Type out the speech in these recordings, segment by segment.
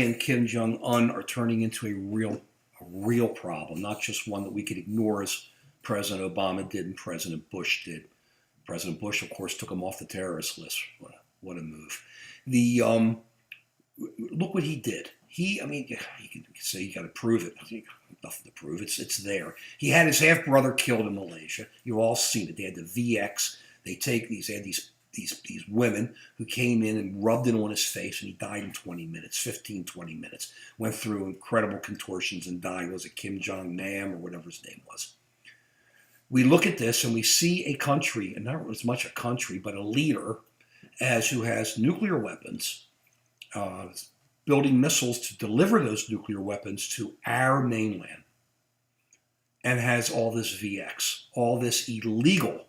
and Kim Jong-un are turning into a real problem, not just one that we could ignore as President Obama did and President Bush did. President Bush, of course, took him off the terrorist list. What a move. The Look what he did. I mean, you can say you got to prove it. Nothing to prove. It's there. He had his half brother killed in Malaysia. You've all seen it. They had the VX. They had these women who came in and rubbed it on his face, and he died in 20 minutes, 15, 20 minutes. Went through incredible contortions and died. Was it Kim Jong Nam or whatever his name was? We look at this and we see a country, and not as much a country, but a leader who has nuclear weapons, building missiles to deliver those nuclear weapons to our mainland, and has all this VX, all this illegal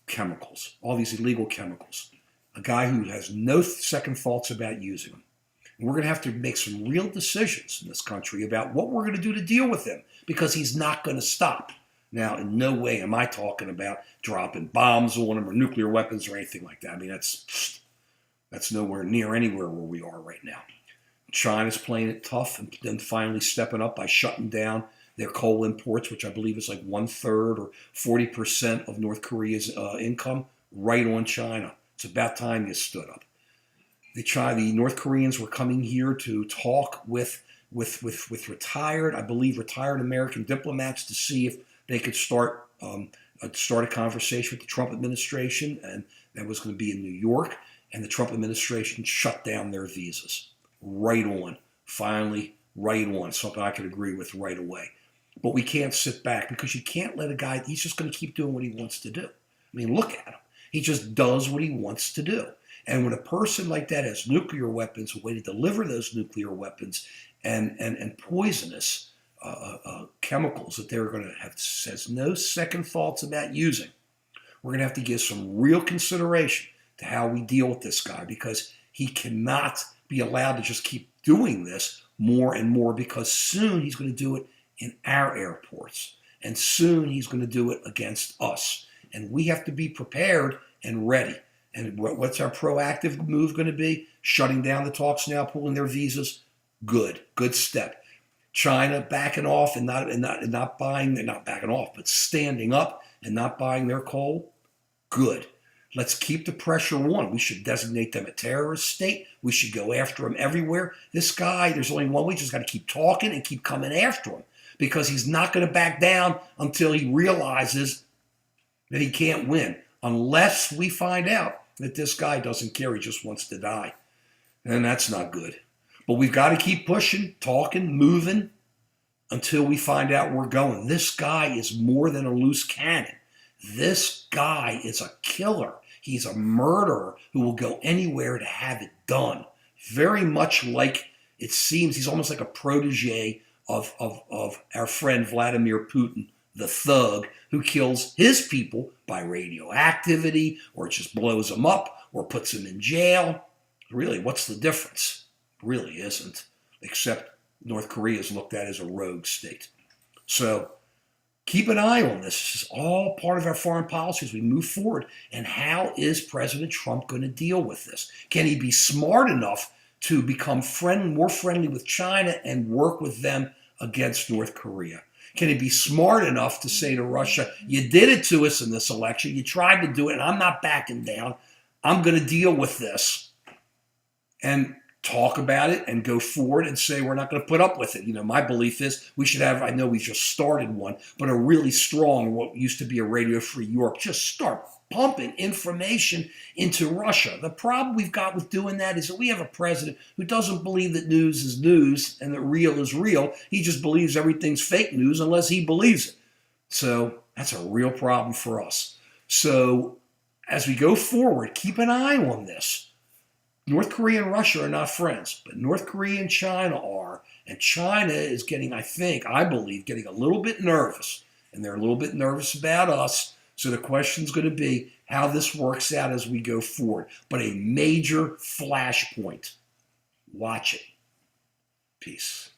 chemicals, all these illegal chemicals. A guy who has no second thoughts about using them. And we're going to have to make some real decisions in this country about what we're going to do to deal with him, because he's not going to stop. Now, in no way am I talking about dropping bombs on him or nuclear weapons or anything like that. I mean, that's nowhere near anywhere where we are right now. China's playing it tough and then finally stepping up by shutting down their coal imports, which I believe is like 1/3 or 40% of North Korea's income, right on China. It's about time you stood up. The North Koreans were coming here to talk with retired American diplomats to see if they could start a conversation with the Trump administration, and that was going to be in New York. And the Trump administration shut down their visas. Right on. Finally, right on. Something I could agree with right away. But we can't sit back, because you can't let a guy, he's just going to keep doing what he wants to do. I mean, look at him. He just does what he wants to do. And when a person like that has nuclear weapons, a way to deliver those nuclear weapons and poisonous chemicals that they're going to have, has no second thoughts about using, we're going to have to give some real consideration to how we deal with this guy, because he cannot be allowed to just keep doing this more and more, because soon he's going to do it in our airports, and soon he's going to do it against us. And we have to be prepared and ready. And what's our proactive move going to be? Shutting down the talks now, pulling their visas? Good step. China backing off and not buying, they're not backing off, but standing up and not buying their coal? Good. Let's keep the pressure on. We should designate them a terrorist state. We should go after them everywhere. This guy, there's only one way. We just got to keep talking and keep coming after him, because he's not going to back down until he realizes that he can't win, unless we find out that this guy doesn't care. He just wants to die. And that's not good. But we've got to keep pushing, talking, moving until we find out where we're going. This guy is more than a loose cannon. This guy is a killer. He's a murderer who will go anywhere to have it done. Very much like, it seems, he's almost like a protege of our friend Vladimir Putin, the thug who kills his people by radioactivity, or just blows them up, or puts them in jail. Really, what's the difference? Really isn't, except North Korea is looked at as a rogue state. So keep an eye on this. This is all part of our foreign policy as we move forward. And how is President Trump going to deal with this? Can he be smart enough to become more friendly with China and work with them against North Korea? Can he be smart enough to say to Russia, you did it to us in this election, you tried to do it, and I'm not backing down. I'm going to deal with this. And talk about it and go forward and say we're not going to put up with it. You know, my belief is we should have, I know we just started one, but a really strong, what used to be a Radio Free Europe, just start pumping information into Russia. The problem we've got with doing that is that we have a president who doesn't believe that news is news and that real is real. He just believes everything's fake news unless he believes it. So that's a real problem for us. So as we go forward, keep an eye on this. North Korea and Russia are not friends, but North Korea and China are. And China is getting, I believe, getting a little bit nervous. And they're a little bit nervous about us. So the question's going to be how this works out as we go forward. But a major flashpoint. Watch it. Peace.